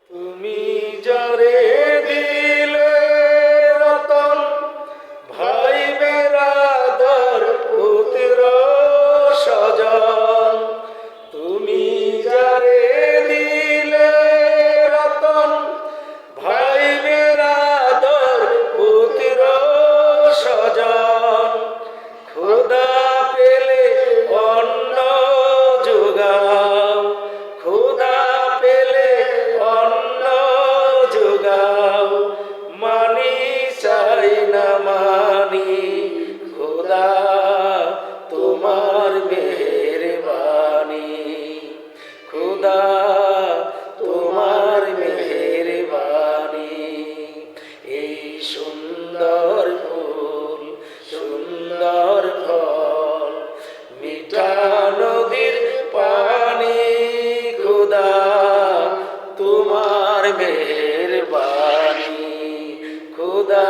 তুমি যারে দিলে রতন, ভাই বেরাদর পুত্র স্বজন। তুমি যারে দিলে রতন, ভাই বেরাদর পুত্র স্বজন। খোদা পেলে অন্ন যোগাও, খোদা পেলে অন্ন যোগাও। মানি চাই না মানি খোদা তোমার মেহেরবানি, খোদা তোমার মেহেরবানি। এই সুন্দর ফুল সুন্দর ফল, মিঠা নদীর পানি, খোদা তোমার মেহেরবানি, খোদা